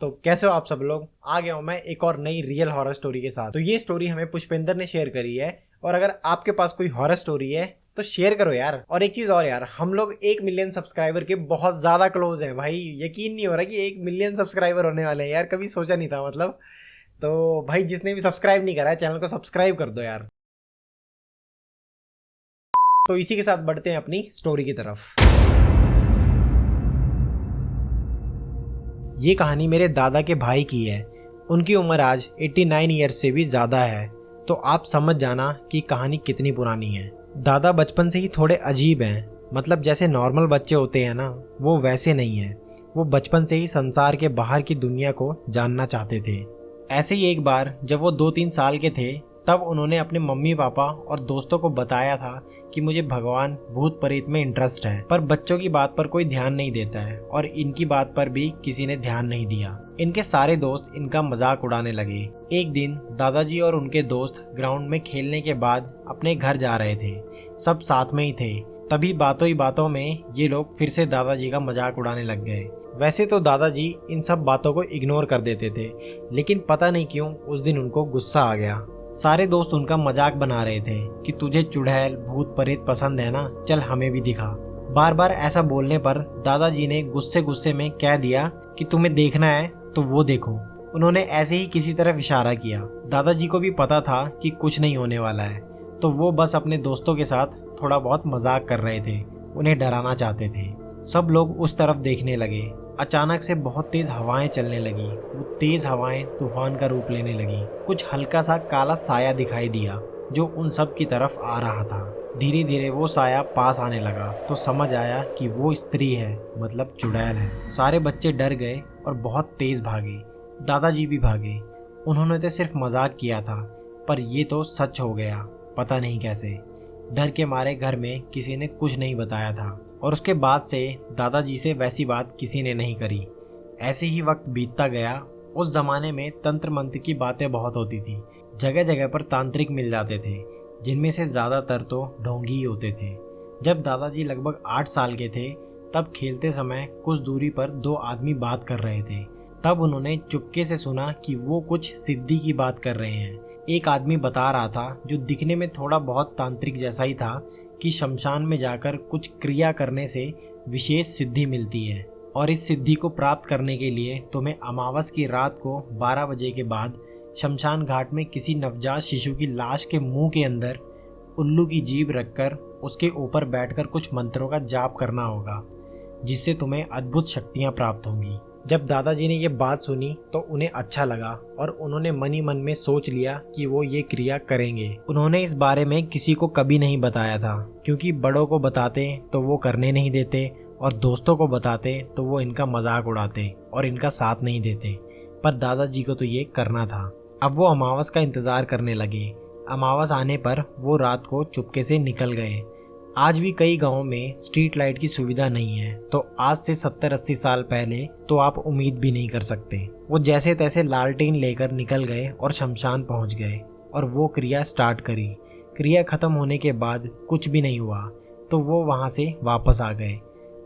तो कैसे हो आप सब लोग। आ गया हूँ मैं एक और नई रियल हॉरर स्टोरी के साथ। तो ये स्टोरी हमें पुष्पेंद्र ने शेयर करी है, और अगर आपके पास कोई हॉरर स्टोरी है तो शेयर करो यार। और एक चीज और यार, हम लोग 1 मिलियन सब्सक्राइबर के बहुत ज्यादा क्लोज हैं भाई। यकीन नहीं हो रहा कि 1 मिलियन सब्सक्राइबर होने वाले हैं यार, कभी सोचा नहीं था मतलब। तो भाई जिसने भी सब्सक्राइब नहीं करा है चैनल को सब्सक्राइब कर दो यार। तो इसी के साथ बढ़ते हैं अपनी स्टोरी की तरफ। ये कहानी मेरे दादा के भाई की है। उनकी उम्र आज 89 ईयर्स से भी ज़्यादा है। तो आप समझ जाना कि कहानी कितनी पुरानी है। दादा बचपन से ही थोड़े अजीब हैं। मतलब जैसे नॉर्मल बच्चे होते हैं ना, वो वैसे नहीं हैं। वो बचपन से ही संसार के बाहर की दुनिया को जानना चाहते थे। ऐसे ही एक बार जब वो 2-3 साल के थे, तब उन्होंने अपने मम्मी पापा और दोस्तों को बताया था कि मुझे भगवान भूत प्रेत में इंटरेस्ट है। पर बच्चों की बात पर कोई ध्यान नहीं देता है, और इनकी बात पर भी किसी ने ध्यान नहीं दिया। इनके सारे दोस्त इनका मजाक उड़ाने लगे। एक दिन दादाजी और उनके दोस्त ग्राउंड में खेलने के बाद अपने घर जा रहे थे। सब साथ में ही थे। तभी बातों ही बातों में ये लोग फिर से दादाजी का मजाक उड़ाने लग गए। वैसे तो दादाजी इन सब बातों को इग्नोर कर देते थे, लेकिन पता नहीं क्यों उस दिन उनको गुस्सा आ गया। सारे दोस्त उनका मजाक बना रहे थे कि तुझे चुड़ैल भूत प्रेत पसंद है ना, चल हमें भी दिखा। बार बार ऐसा बोलने पर दादाजी ने गुस्से गुस्से में कह दिया कि तुम्हें देखना है तो वो देखो। उन्होंने ऐसे ही किसी तरफ इशारा किया। दादाजी को भी पता था कि कुछ नहीं होने वाला है, तो वो बस अपने दोस्तों के साथ थोड़ा बहुत मजाक कर रहे थे, उन्हें डराना चाहते थे। सब लोग उस तरफ देखने लगे। अचानक से बहुत तेज हवाएं चलने लगी। वो तेज हवाएं तूफान का रूप लेने लगी। कुछ हल्का सा काला साया दिखाई दिया जो उन सब की तरफ आ रहा था। धीरे धीरे वो साया पास आने लगा तो समझ आया कि वो स्त्री है, मतलब चुड़ैल है। सारे बच्चे डर गए और बहुत तेज भागे। दादाजी भी भागे। उन्होंने तो सिर्फ मजाक किया था, पर ये तो सच हो गया, पता नहीं कैसे। डर के मारे घर में किसी ने कुछ नहीं बताया था, और उसके बाद से दादाजी से वैसी बात किसी ने नहीं करी। ऐसे ही वक्त बीतता गया। उस जमाने में तंत्र मंत्र की बातें बहुत होती थी। जगह जगह पर तांत्रिक मिल जाते थे, जिनमें से ज़्यादातर तो ढोंगी ही होते थे। जब दादाजी लगभग 8 साल के थे, तब खेलते समय कुछ दूरी पर 2 आदमी बात कर रहे थे। तब उन्होंने चुपके से सुना कि वो कुछ सिद्धि की बात कर रहे हैं। एक आदमी बता रहा था, जो दिखने में थोड़ा बहुत तांत्रिक जैसा ही था, कि शमशान में जाकर कुछ क्रिया करने से विशेष सिद्धि मिलती है, और इस सिद्धि को प्राप्त करने के लिए तुम्हें अमावस की रात को 12 बजे के बाद शमशान घाट में किसी नवजात शिशु की लाश के मुंह के अंदर उल्लू की जीभ रखकर उसके ऊपर बैठकर कुछ मंत्रों का जाप करना होगा, जिससे तुम्हें अद्भुत शक्तियां प्राप्त होंगी। जब दादाजी ने ये बात सुनी तो उन्हें अच्छा लगा, और उन्होंने मन ही मन में सोच लिया कि वो ये क्रिया करेंगे। उन्होंने इस बारे में किसी को कभी नहीं बताया था, क्योंकि बड़ों को बताते तो वो करने नहीं देते, और दोस्तों को बताते तो वो इनका मजाक उड़ाते और इनका साथ नहीं देते। पर दादाजी को तो ये करना था। अब वो अमावस का इंतजार करने लगे। अमावस आने पर वो रात को चुपके से निकल गए। आज भी कई गांवों में स्ट्रीट लाइट की सुविधा नहीं है, तो आज से 70-80 साल पहले तो आप उम्मीद भी नहीं कर सकते। वो जैसे तैसे लालटेन लेकर निकल गए और शमशान पहुंच गए, और वो क्रिया स्टार्ट करी। क्रिया खत्म होने के बाद कुछ भी नहीं हुआ, तो वो वहां से वापस आ गए।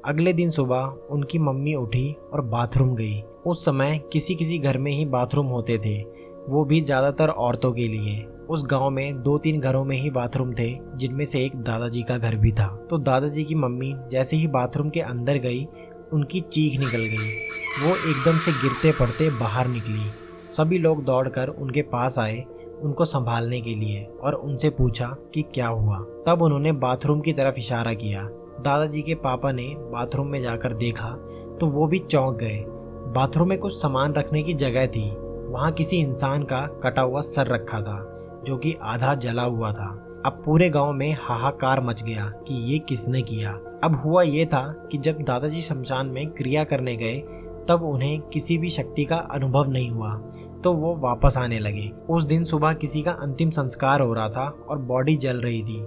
अगले दिन सुबह उनकी मम्मी उठी और बाथरूम गई। उस समय किसी किसी घर में ही बाथरूम होते थे, वो भी ज़्यादातर औरतों के लिए। उस गांव में 2-3 घरों में ही बाथरूम थे, जिनमें से एक दादाजी का घर भी था। तो दादाजी की मम्मी जैसे ही बाथरूम के अंदर गई, उनकी चीख निकल गई। वो एकदम से गिरते पड़ते बाहर निकली। सभी लोग दौड़कर उनके पास आए, उनको संभालने के लिए, और उनसे पूछा कि क्या हुआ। तब उन्होंने बाथरूम की तरफ इशारा किया। दादाजी के पापा ने बाथरूम में जाकर देखा तो वो भी चौंक गए। बाथरूम में कुछ सामान रखने की जगह थी। वहाँ किसी इंसान का कटा हुआ सर रखा था, जो कि आधा जला हुआ था। अब पूरे गांव में हाहाकार मच गया कि ये किसने किया। अब हुआ ये था कि जब दादाजी शमशान में क्रिया करने गए, तब उन्हें किसी भी शक्ति का अनुभव नहीं हुआ, तो वो वापस आने लगे। उस दिन सुबह किसी का अंतिम संस्कार हो रहा था और बॉडी जल रही थी।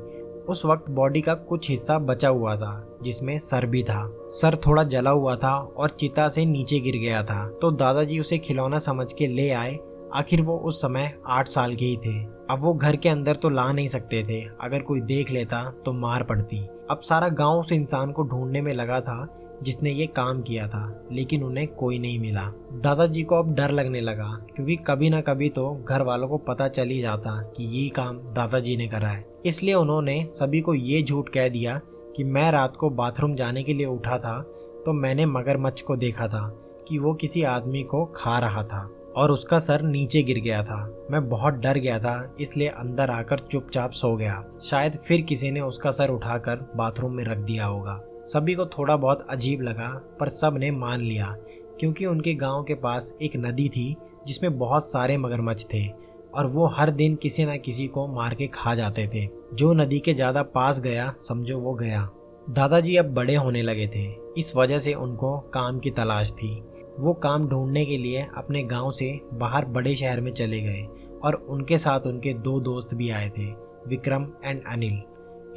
उस वक्त बॉडी का कुछ हिस्सा बचा हुआ था, जिसमें सर भी था। सर थोड़ा जला हुआ था और चिता से नीचे गिर गया था, तो दादाजी उसे खिलौना समझ के ले आए। आखिर वो उस समय 8 साल के ही थे। अब वो घर के अंदर तो ला नहीं सकते थे, अगर कोई देख लेता तो मार पड़ती। अब सारा गांव उस इंसान को ढूंढने में लगा था जिसने ये काम किया था, लेकिन उन्हें कोई नहीं मिला। दादाजी को अब डर लगने लगा, क्योंकि कभी ना कभी तो घर वालों को पता चल ही जाता कि ये काम दादाजी ने करा है। इसलिए उन्होंने सभी को ये झूठ कह दिया कि मैं रात को बाथरूम जाने के लिए उठा था तो मैंने मगरमच्छ को देखा था कि वो किसी आदमी को खा रहा था और उसका सर नीचे गिर गया था। मैं बहुत डर गया था, इसलिए अंदर आकर चुपचाप सो गया। शायद फिर किसी ने उसका सर उठाकर बाथरूम में रख दिया होगा। सभी को थोड़ा बहुत अजीब लगा, पर सब ने मान लिया, क्योंकि उनके गांव के पास एक नदी थी जिसमें बहुत सारे मगरमच्छ थे और वो हर दिन किसी न किसी को मार के खा जाते थे। जो नदी के ज़्यादा पास गया, समझो वो गया। दादाजी अब बड़े होने लगे थे, इस वजह से उनको काम की तलाश थी। वो काम ढूंढने के लिए अपने गांव से बाहर बड़े शहर में चले गए और उनके साथ उनके 2 दोस्त भी आए थे, विक्रम एंड अनिल।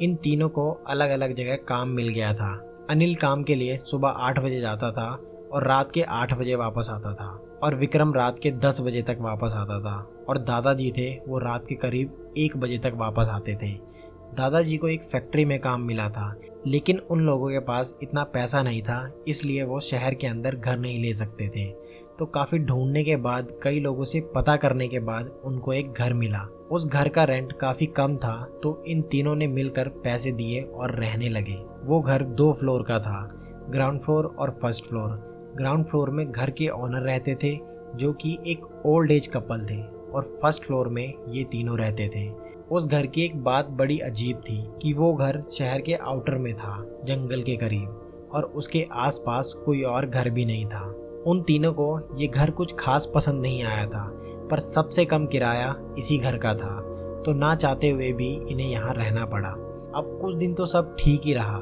इन तीनों को अलग अलग जगह काम मिल गया था। अनिल काम के लिए सुबह 8 बजे जाता था और रात के 8 बजे वापस आता था, और विक्रम रात के 10 बजे तक वापस आता था, और दादाजी थे वो रात के करीब 1 बजे तक वापस आते थे। दादाजी को एक फैक्ट्री में काम मिला था, लेकिन उन लोगों के पास इतना पैसा नहीं था, इसलिए वो शहर के अंदर घर नहीं ले सकते थे। तो काफ़ी ढूंढने के बाद, कई लोगों से पता करने के बाद उनको एक घर मिला। उस घर का रेंट काफ़ी कम था, तो इन तीनों ने मिलकर पैसे दिए और रहने लगे। वो घर 2 फ्लोर का था, ग्राउंड फ्लोर और फर्स्ट फ्लोर। ग्राउंड फ्लोर में घर के ऑनर रहते थे, जो कि एक ओल्ड एज कपल थे, और फर्स्ट फ्लोर में ये तीनों रहते थे। उस घर की एक बात बड़ी अजीब थी कि वो घर शहर के आउटर में था, जंगल के करीब, और उसके आसपास कोई और घर भी नहीं था। उन तीनों को ये घर कुछ खास पसंद नहीं आया था, पर सबसे कम किराया इसी घर का था, तो ना चाहते हुए भी इन्हें यहाँ रहना पड़ा। अब कुछ दिन तो सब ठीक ही रहा।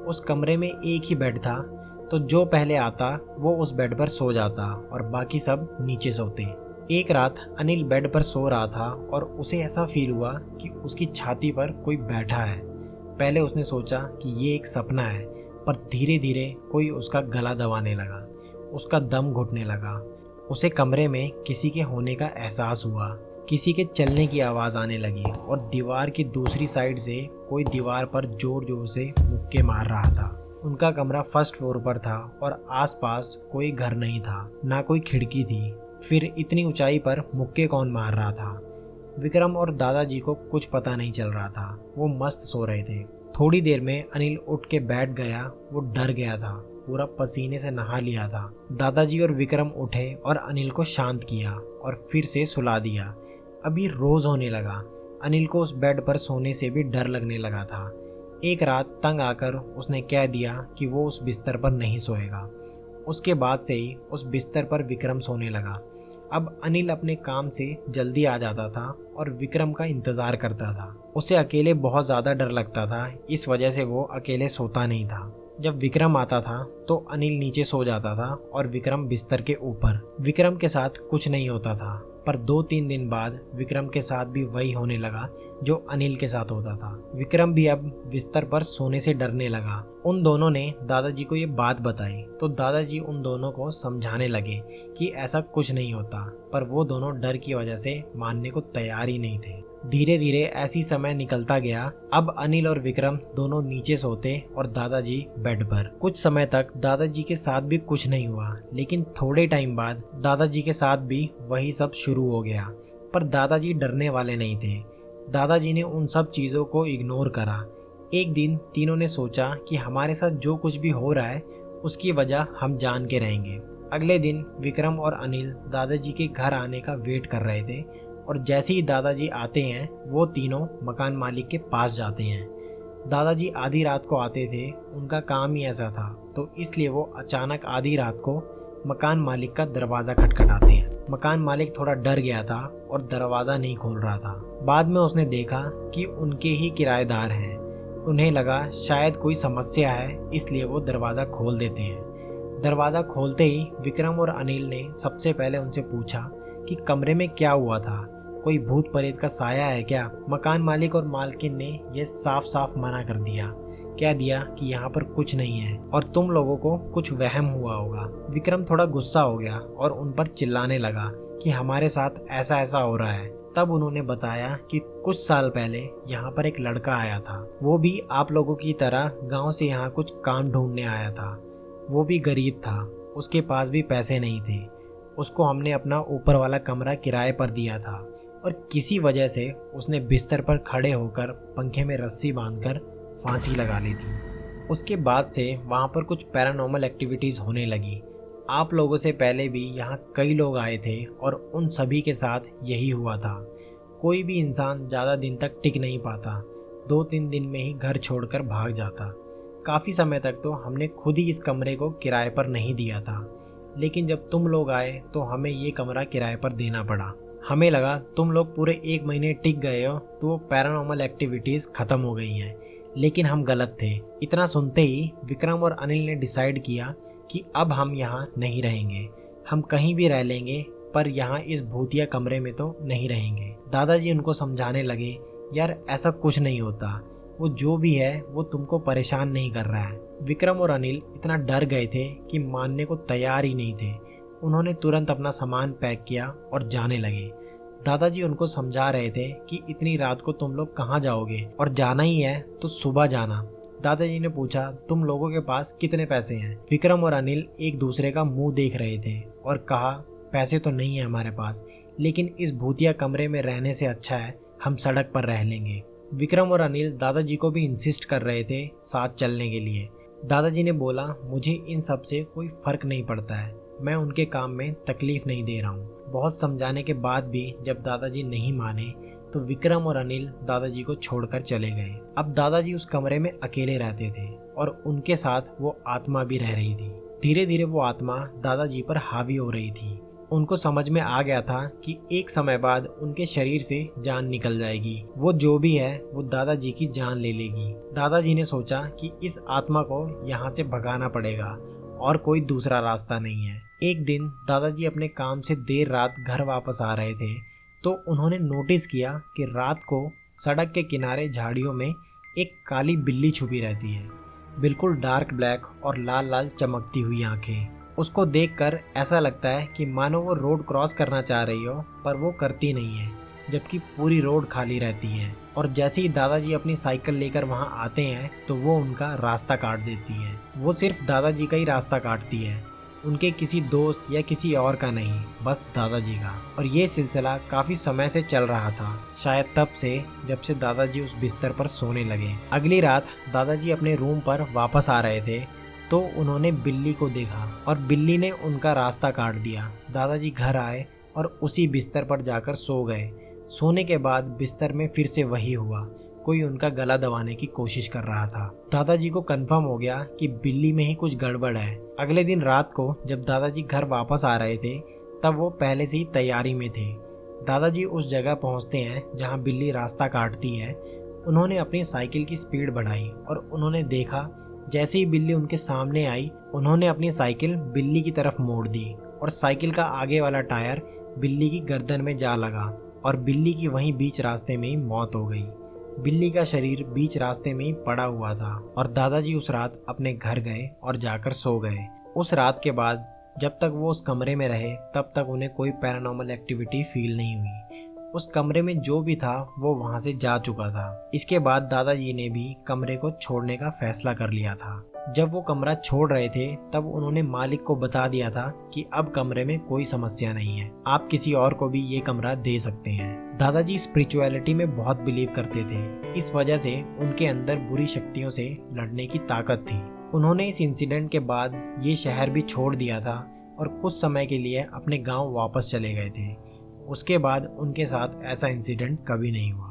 उस कमरे में एक ही बेड था, तो जो पहले आता वो उस बेड पर सो जाता और बाकी सब नीचे सोते। एक रात अनिल बेड पर सो रहा था और उसे ऐसा फील हुआ कि उसकी छाती पर कोई बैठा है। पहले उसने सोचा कि ये एक सपना है, पर धीरे धीरे कोई उसका गला दबाने लगा, उसका दम घुटने लगा। उसे कमरे में किसी के होने का एहसास हुआ। किसी के चलने की आवाज़ आने लगी और दीवार की दूसरी साइड से कोई दीवार पर जोर जोर से मुक्के मार रहा था। उनका कमरा फर्स्ट फ्लोर पर था और आसपास कोई घर नहीं था, ना कोई खिड़की थी। फिर इतनी ऊंचाई पर मुक्के कौन मार रहा था? विक्रम और दादाजी को कुछ पता नहीं चल रहा था, वो मस्त सो रहे थे। थोड़ी देर में अनिल उठ के बैठ गया। वो डर गया था, पूरा पसीने से नहा लिया था। दादाजी और विक्रम उठे और अनिल को शांत किया और फिर से सुला दिया। अभी रोज होने लगा। अनिल को उस बेड पर सोने से भी डर लगने लगा था। एक रात तंग आकर उसने कह दिया कि वो उस बिस्तर पर नहीं सोएगा। उसके बाद से ही उस बिस्तर पर विक्रम सोने लगा। अब अनिल अपने काम से जल्दी आ जाता था और विक्रम का इंतज़ार करता था। उसे अकेले बहुत ज़्यादा डर लगता था, इस वजह से वो अकेले सोता नहीं था। जब विक्रम आता था तो अनिल नीचे सो जाता था और विक्रम बिस्तर के ऊपर। विक्रम के साथ कुछ नहीं होता था, पर 2-3 दिन बाद विक्रम के साथ भी वही होने लगा जो अनिल के साथ होता था। विक्रम भी अब बिस्तर पर सोने से डरने लगा। उन दोनों ने दादाजी को ये बात बताई तो दादाजी उन दोनों को समझाने लगे कि ऐसा कुछ नहीं होता, पर वो दोनों डर की वजह से मानने को तैयार ही नहीं थे। धीरे धीरे ऐसी समय निकलता गया। अब अनिल और विक्रम दोनों नीचे सोते और दादाजी बेड पर। कुछ समय तक दादाजी के साथ भी कुछ नहीं हुआ, लेकिन थोड़े टाइम बाद दादाजी के साथ भी वही सब शुरू हो गया। पर दादाजी डरने वाले नहीं थे। दादाजी ने उन सब चीज़ों को इग्नोर करा। एक दिन तीनों ने सोचा कि हमारे साथ जो कुछ भी हो रहा है उसकी वजह हम जान के रहेंगे। अगले दिन विक्रम और अनिल दादाजी के घर आने का वेट कर रहे थे, और जैसे ही दादाजी आते हैं वो तीनों मकान मालिक के पास जाते हैं। दादाजी आधी रात को आते थे, उनका काम ही ऐसा था, तो इसलिए वो अचानक आधी रात को मकान मालिक का दरवाज़ा खटखटाते हैं। मकान मालिक थोड़ा डर गया था और दरवाज़ा नहीं खोल रहा था। बाद में उसने देखा कि उनके ही किराएदार हैं। उन्हें लगा शायद कोई समस्या है, इसलिए वो दरवाज़ा खोल देते हैं। दरवाज़ा खोलते ही विक्रम और अनिल ने सबसे पहले उनसे पूछा कि कमरे में क्या हुआ था, कोई भूत प्रेत का साया है क्या? मकान मालिक और मालकिन ने यह साफ साफ मना कर दिया, कह दिया कि यहाँ पर कुछ नहीं है और तुम लोगों को कुछ वहम हुआ होगा। विक्रम थोड़ा गुस्सा हो गया और उन पर चिल्लाने लगा कि हमारे साथ ऐसा ऐसा हो रहा है। तब उन्होंने बताया कि कुछ साल पहले यहाँ पर एक लड़का आया था। वो भी आप लोगों की तरह गांव से यहाँ कुछ काम ढूंढने आया था। वो भी गरीब था, उसके पास भी पैसे नहीं थे। उसको हमने अपना ऊपर वाला कमरा किराए पर दिया था और किसी वजह से उसने बिस्तर पर खड़े होकर पंखे में रस्सी बांधकर फांसी लगा ली थी। उसके बाद से वहाँ पर कुछ पैरानॉर्मल एक्टिविटीज़ होने लगी। आप लोगों से पहले भी यहाँ कई लोग आए थे और उन सभी के साथ यही हुआ था। कोई भी इंसान ज़्यादा दिन तक टिक नहीं पाता, 2-3 दिन में ही घर छोड़कर भाग जाता। काफ़ी समय तक तो हमने खुद ही इस कमरे को किराए पर नहीं दिया था, लेकिन जब तुम लोग आए तो हमें ये कमरा किराए पर देना पड़ा। हमें लगा तुम लोग पूरे 1 महीने टिक गए हो तो वो पैरानॉर्मल एक्टिविटीज़ ख़त्म हो गई हैं, लेकिन हम गलत थे। इतना सुनते ही विक्रम और अनिल ने डिसाइड किया कि अब हम यहाँ नहीं रहेंगे। हम कहीं भी रह लेंगे पर यहाँ इस भूतिया कमरे में तो नहीं रहेंगे। दादाजी उनको समझाने लगे, यार ऐसा कुछ नहीं होता, वो जो भी है वो तुमको परेशान नहीं कर रहा है। विक्रम और अनिल इतना डर गए थे कि मानने को तैयार ही नहीं थे। उन्होंने तुरंत अपना सामान पैक किया और जाने लगे। दादाजी उनको समझा रहे थे कि इतनी रात को तुम लोग कहाँ जाओगे, और जाना ही है तो सुबह जाना। दादाजी ने पूछा, तुम लोगों के पास कितने पैसे हैं? विक्रम और अनिल एक दूसरे का मुंह देख रहे थे और कहा, पैसे तो नहीं है हमारे पास, लेकिन इस भूतिया कमरे में रहने से अच्छा है हम सड़क पर रह लेंगे। विक्रम और अनिल दादाजी को भी इंसिस्ट कर रहे थे साथ चलने के लिए। दादाजी ने बोला, मुझे इन सब से कोई फर्क नहीं पड़ता है, मैं उनके काम में तकलीफ नहीं दे रहा हूँ। बहुत समझाने के बाद भी जब दादाजी नहीं माने तो विक्रम और अनिल दादाजी को छोड़कर चले गए। अब दादाजी उस कमरे में अकेले रहते थे और उनके साथ वो आत्मा भी रह रही थी। धीरे धीरे वो आत्मा दादाजी पर हावी हो रही थी। उनको समझ में आ गया था कि एक समय बाद उनके शरीर से जान निकल जाएगी। वो जो भी है वो दादाजी की जान ले लेगी। दादाजी ने सोचा कि इस आत्मा को यहाँ से भगाना पड़ेगा और कोई दूसरा रास्ता नहीं है। एक दिन दादाजी अपने काम से देर रात घर वापस आ रहे थे तो उन्होंने नोटिस किया कि रात को सड़क के किनारे झाड़ियों में एक काली बिल्ली छुपी रहती है, बिल्कुल डार्क ब्लैक और लाल लाल चमकती हुई आंखें। उसको देखकर ऐसा लगता है कि मानो वो रोड क्रॉस करना चाह रही हो, पर वो करती नहीं है, जबकि पूरी रोड खाली रहती है। और जैसे ही दादाजी अपनी साइकिल लेकर वहां आते हैं तो वो उनका रास्ता काट देती है। वो सिर्फ दादाजी का ही रास्ता काटती है, उनके किसी दोस्त या किसी और का नहीं, बस दादाजी का। और ये सिलसिला काफी समय से चल रहा था, शायद तब से जब से दादाजी उस बिस्तर पर सोने लगे। अगली रात दादाजी अपने रूम पर वापस आ रहे थे तो उन्होंने बिल्ली को देखा और बिल्ली ने उनका रास्ता काट दिया। दादाजी घर आए और उसी बिस्तर पर जाकर सो गए। सोने के बाद बिस्तर में फिर से वही हुआ, कोई उनका गला दबाने की कोशिश कर रहा था। दादाजी को कंफर्म हो गया कि बिल्ली में ही कुछ गड़बड़ है। अगले दिन रात को जब दादाजी घर वापस आ रहे थे तब वो पहले से ही तैयारी में थे। दादाजी उस जगह पहुंचते हैं जहां बिल्ली रास्ता काटती है। उन्होंने अपनी साइकिल की स्पीड बढ़ाई और उन्होंने देखा जैसे ही बिल्ली उनके सामने आई उन्होंने अपनी साइकिल बिल्ली की तरफ मोड़ दी और साइकिल का आगे वाला टायर बिल्ली की गर्दन में जा लगा और बिल्ली की वहीं बीच रास्ते में ही मौत हो गई। बिल्ली का शरीर बीच रास्ते में ही पड़ा हुआ था और दादाजी उस रात अपने घर गए और जाकर सो गए। उस रात के बाद जब तक वो उस कमरे में रहे तब तक उन्हें कोई पैरानॉर्मल एक्टिविटी फील नहीं हुई। उस कमरे में जो भी था वो वहां से जा चुका था। इसके बाद दादाजी ने भी कमरे को छोड़ने का फैसला कर लिया था। जब वो कमरा छोड़ रहे थे तब उन्होंने मालिक को बता दिया था कि अब कमरे में कोई समस्या नहीं है, आप किसी और को भी ये कमरा दे सकते हैं। दादाजी स्पिरिचुअलिटी में बहुत बिलीव करते थे, इस वजह से उनके अंदर बुरी शक्तियों से लड़ने की ताकत थी। उन्होंने इस इंसिडेंट के बाद ये शहर भी छोड़ दिया था और कुछ समय के लिए अपने गांव वापस चले गए थे। उसके बाद उनके साथ ऐसा इंसिडेंट कभी नहीं हुआ।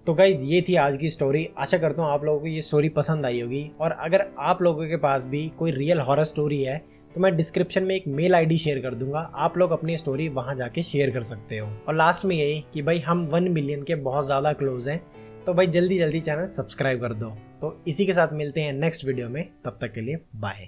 तो गाइज ये थी आज की स्टोरी। आशा करता हूँ आप लोगों को ये स्टोरी पसंद आई होगी। और अगर आप लोगों के पास भी कोई रियल हॉरर स्टोरी है तो मैं डिस्क्रिप्शन में एक मेल आईडी शेयर कर दूंगा, आप लोग अपनी स्टोरी वहां जाके शेयर कर सकते हो। और लास्ट में यही कि भाई हम 1 मिलियन के बहुत ज़्यादा क्लोज हैं, तो भाई जल्दी जल्दी चैनल सब्सक्राइब कर दो। तो इसी के साथ मिलते हैं नेक्स्ट वीडियो में, तब तक के लिए बाय।